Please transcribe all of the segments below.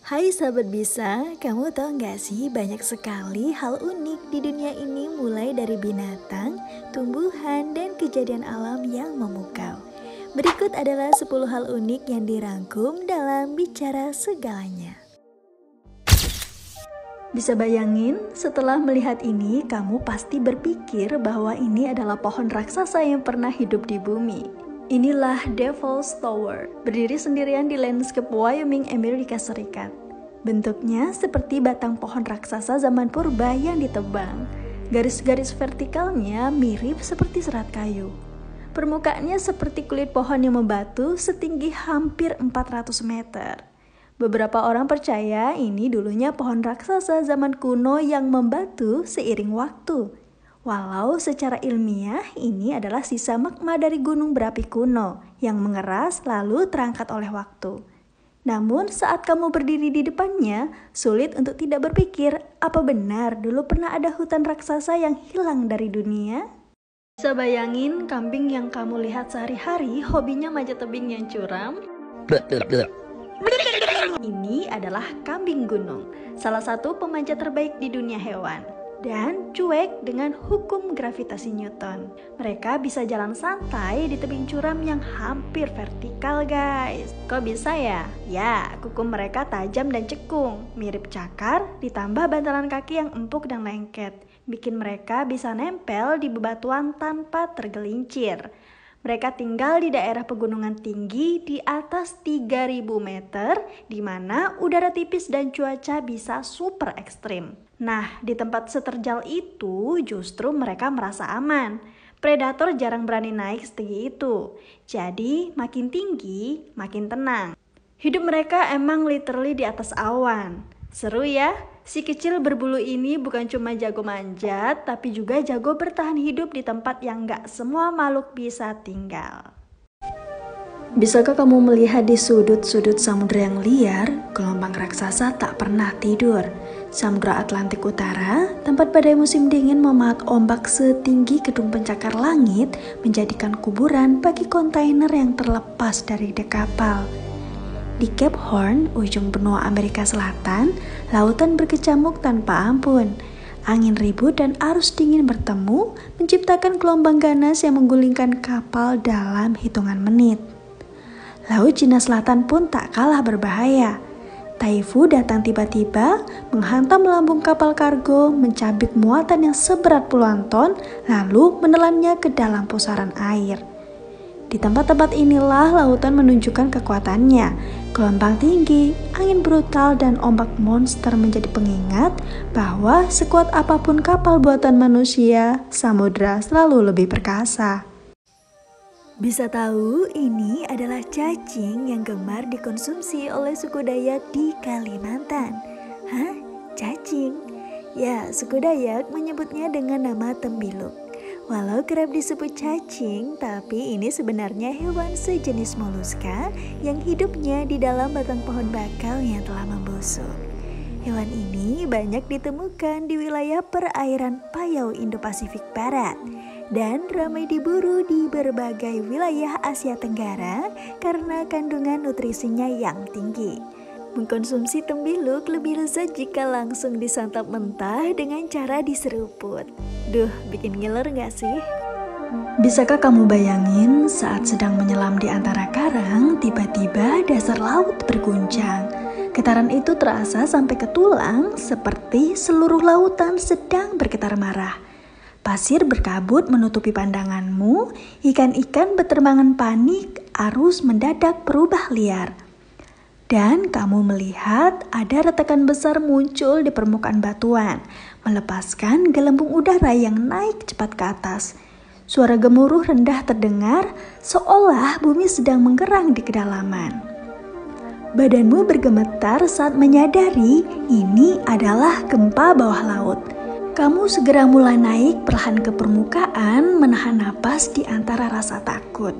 Hai sahabat bisa, kamu tahu nggak sih banyak sekali hal unik di dunia ini mulai dari binatang, tumbuhan, dan kejadian alam yang memukau. Berikut adalah 10 hal unik yang dirangkum dalam Bicara Segalanya. Bisa bayangin, setelah melihat ini kamu pasti berpikir bahwa ini adalah pohon raksasa yang pernah hidup di bumi. Inilah Devil's Tower, berdiri sendirian di landscape Wyoming, Amerika Serikat. Bentuknya seperti batang pohon raksasa zaman purba yang ditebang. Garis-garis vertikalnya mirip seperti serat kayu. Permukaannya seperti kulit pohon yang membatu setinggi hampir 400 meter. Beberapa orang percaya ini dulunya pohon raksasa zaman kuno yang membatu seiring waktu. Walau secara ilmiah ini adalah sisa magma dari gunung berapi kuno yang mengeras lalu terangkat oleh waktu. Namun saat kamu berdiri di depannya, sulit untuk tidak berpikir apa benar dulu pernah ada hutan raksasa yang hilang dari dunia? Bisa bayangin kambing yang kamu lihat sehari-hari hobinya manjat tebing yang curam? Ini adalah kambing gunung, salah satu pemanjat terbaik di dunia hewan. Dan cuek dengan hukum gravitasi Newton. Mereka bisa jalan santai di tebing curam yang hampir vertikal guys. Kok bisa ya? Ya, kuku mereka tajam dan cekung, mirip cakar ditambah bantalan kaki yang empuk dan lengket. Bikin mereka bisa nempel di bebatuan tanpa tergelincir. Mereka tinggal di daerah pegunungan tinggi di atas 3000 meter, di mana udara tipis dan cuaca bisa super ekstrim. Nah, di tempat seterjal itu justru mereka merasa aman. Predator jarang berani naik setinggi itu. Jadi, makin tinggi, makin tenang. Hidup mereka emang literally di atas awan. Seru ya? Si kecil berbulu ini bukan cuma jago manjat, tapi juga jago bertahan hidup di tempat yang gak semua makhluk bisa tinggal. Bisakah kamu melihat di sudut-sudut samudera yang liar, gelombang raksasa tak pernah tidur? Samudra Atlantik Utara, tempat badai musim dingin memahat ombak setinggi gedung pencakar langit, menjadikan kuburan bagi kontainer yang terlepas dari dek kapal. Di Cape Horn, ujung benua Amerika Selatan, lautan berkecamuk tanpa ampun. Angin ribut dan arus dingin bertemu, menciptakan gelombang ganas yang menggulingkan kapal dalam hitungan menit. Laut Cina Selatan pun tak kalah berbahaya. Taifu datang tiba-tiba, menghantam lambung kapal kargo, mencabik muatan yang seberat puluhan ton, lalu menelannya ke dalam pusaran air. Di tempat-tempat inilah lautan menunjukkan kekuatannya. Gelombang tinggi, angin brutal, dan ombak monster menjadi pengingat bahwa sekuat apapun kapal buatan manusia, samudra selalu lebih perkasa. Bisa tahu ini adalah cacing yang gemar dikonsumsi oleh suku Dayak di Kalimantan. Hah? Cacing? Ya, suku Dayak menyebutnya dengan nama tembiluk. Walau kerap disebut cacing, tapi ini sebenarnya hewan sejenis moluska yang hidupnya di dalam batang pohon bakau yang telah membusuk. Hewan ini banyak ditemukan di wilayah perairan Payau Indo-Pasifik Barat dan ramai diburu di berbagai wilayah Asia Tenggara karena kandungan nutrisinya yang tinggi. Mengkonsumsi tembiluk lebih lezat jika langsung disantap mentah dengan cara diseruput. Duh, bikin ngiler gak sih? Bisakah kamu bayangin saat sedang menyelam di antara karang, tiba-tiba dasar laut berguncang. Getaran itu terasa sampai ke tulang, seperti seluruh lautan sedang bergetar marah. Pasir berkabut menutupi pandanganmu, ikan-ikan berterbangan panik, arus mendadak berubah liar. Dan kamu melihat ada retakan besar muncul di permukaan batuan, melepaskan gelembung udara yang naik cepat ke atas. Suara gemuruh rendah terdengar, seolah bumi sedang menggerang di kedalaman. Badanmu bergemetar saat menyadari ini adalah gempa bawah laut. Kamu segera mulai naik perlahan ke permukaan, menahan napas di antara rasa takut.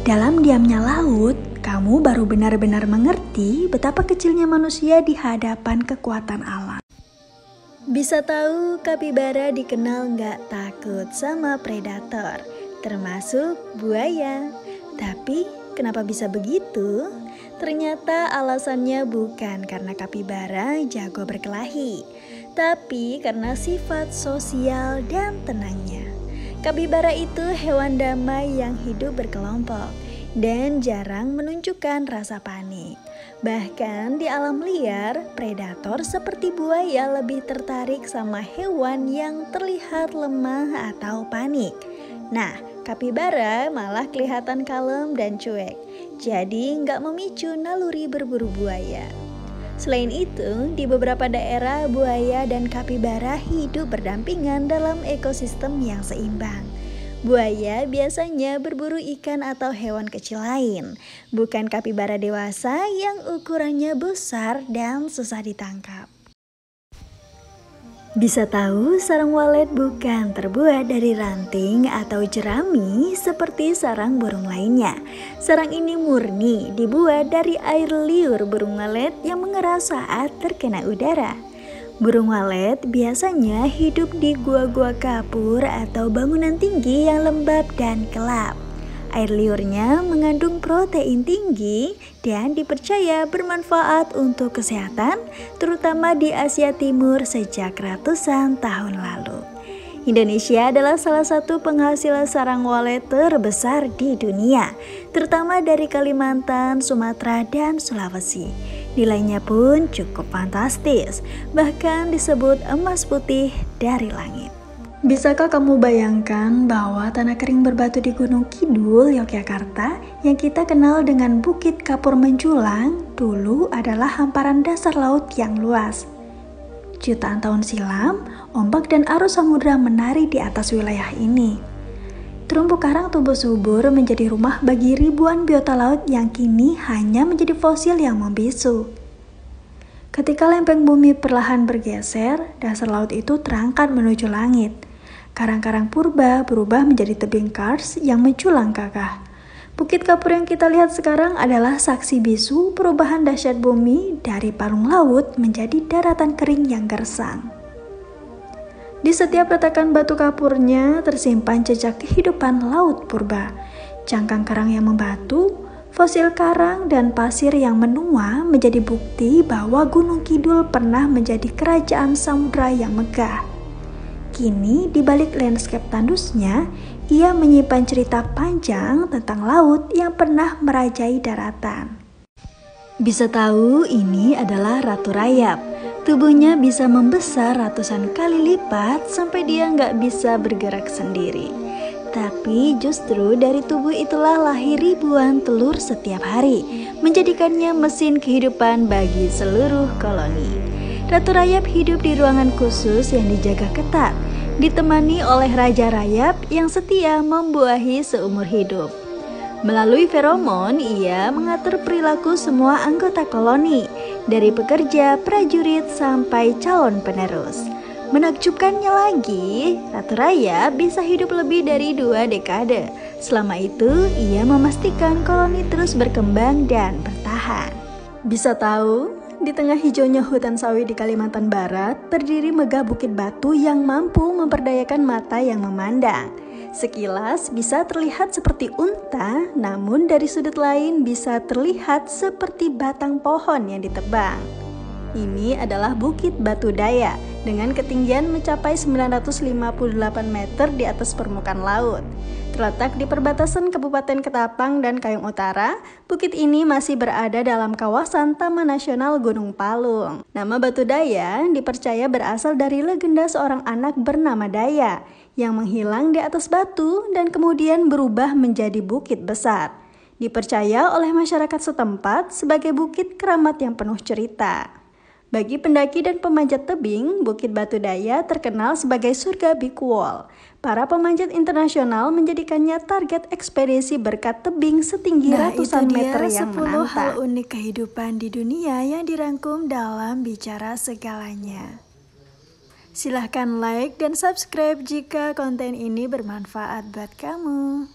Dalam diamnya laut, kamu baru benar-benar mengerti betapa kecilnya manusia di hadapan kekuatan alam. Bisa tahu kapibara dikenal nggak takut sama predator, termasuk buaya. Tapi kenapa bisa begitu? Ternyata alasannya bukan karena kapibara jago berkelahi, tapi karena sifat sosial dan tenangnya. Kapibara itu hewan damai yang hidup berkelompok dan jarang menunjukkan rasa panik. Bahkan di alam liar, predator seperti buaya lebih tertarik sama hewan yang terlihat lemah atau panik. Nah, kapibara malah kelihatan kalem dan cuek, jadi nggak memicu naluri berburu buaya. Selain itu, di beberapa daerah buaya dan kapibara hidup berdampingan dalam ekosistem yang seimbang. Buaya biasanya berburu ikan atau hewan kecil lain, bukan kapibara dewasa yang ukurannya besar dan susah ditangkap. Bisa tahu sarang walet bukan terbuat dari ranting atau jerami seperti sarang burung lainnya. Sarang ini murni dibuat dari air liur burung walet yang mengeras saat terkena udara. Burung walet biasanya hidup di gua-gua kapur atau bangunan tinggi yang lembab dan gelap. Air liurnya mengandung protein tinggi dan dipercaya bermanfaat untuk kesehatan, terutama di Asia Timur sejak ratusan tahun lalu. Indonesia adalah salah satu penghasil sarang walet terbesar di dunia, terutama dari Kalimantan, Sumatera, dan Sulawesi. Nilainya pun cukup fantastis, bahkan disebut emas putih dari langit. Bisakah kamu bayangkan bahwa tanah kering berbatu di Gunung Kidul, Yogyakarta, yang kita kenal dengan Bukit Kapur Menjulang, dulu adalah hamparan dasar laut yang luas. Jutaan tahun silam, ombak dan arus samudra menari di atas wilayah ini. Terumbu karang tumbuh subur menjadi rumah bagi ribuan biota laut yang kini hanya menjadi fosil yang membisu. Ketika lempeng bumi perlahan bergeser, dasar laut itu terangkat menuju langit. Karang-karang purba berubah menjadi tebing kars yang menculang gagah. Bukit Kapur yang kita lihat sekarang adalah saksi bisu perubahan dahsyat bumi dari palung laut menjadi daratan kering yang gersang. Di setiap retakan batu kapurnya tersimpan jejak kehidupan laut purba. Cangkang karang yang membatu, fosil karang dan pasir yang menua menjadi bukti bahwa Gunung Kidul pernah menjadi kerajaan samudra yang megah. Kini, di balik landscape tandusnya, ia menyimpan cerita panjang tentang laut yang pernah merajai daratan. Bisa tahu ini adalah ratu rayap. Tubuhnya bisa membesar ratusan kali lipat sampai dia nggak bisa bergerak sendiri. Tapi justru dari tubuh itulah lahir ribuan telur setiap hari, menjadikannya mesin kehidupan bagi seluruh koloni. Ratu rayap hidup di ruangan khusus yang dijaga ketat, ditemani oleh raja rayap yang setia membuahi seumur hidup. Melalui feromon, ia mengatur perilaku semua anggota koloni, dari pekerja, prajurit, sampai calon penerus. Menakjubkannya lagi, ratu rayap bisa hidup lebih dari 2 dekade. Selama itu, ia memastikan koloni terus berkembang dan bertahan. Bisa tahu? Di tengah hijaunya hutan sawit di Kalimantan Barat, berdiri megah bukit batu yang mampu memperdayakan mata yang memandang. Sekilas bisa terlihat seperti unta, namun dari sudut lain bisa terlihat seperti batang pohon yang ditebang. Ini adalah Bukit Batu Daya dengan ketinggian mencapai 958 meter di atas permukaan laut. Terletak di perbatasan Kabupaten Ketapang dan Kayong Utara, bukit ini masih berada dalam kawasan Taman Nasional Gunung Palung. Nama Batu Daya dipercaya berasal dari legenda seorang anak bernama Daya yang menghilang di atas batu dan kemudian berubah menjadi bukit besar. Dipercaya oleh masyarakat setempat sebagai bukit keramat yang penuh cerita. Bagi pendaki dan pemanjat tebing, Bukit Batu Daya terkenal sebagai surga Big Wall. Para pemanjat internasional menjadikannya target ekspedisi berkat tebing setinggi ratusan meter yang menantang. 10 hal unik kehidupan di dunia yang dirangkum dalam Bicara Segalanya. Silahkan like dan subscribe jika konten ini bermanfaat buat kamu.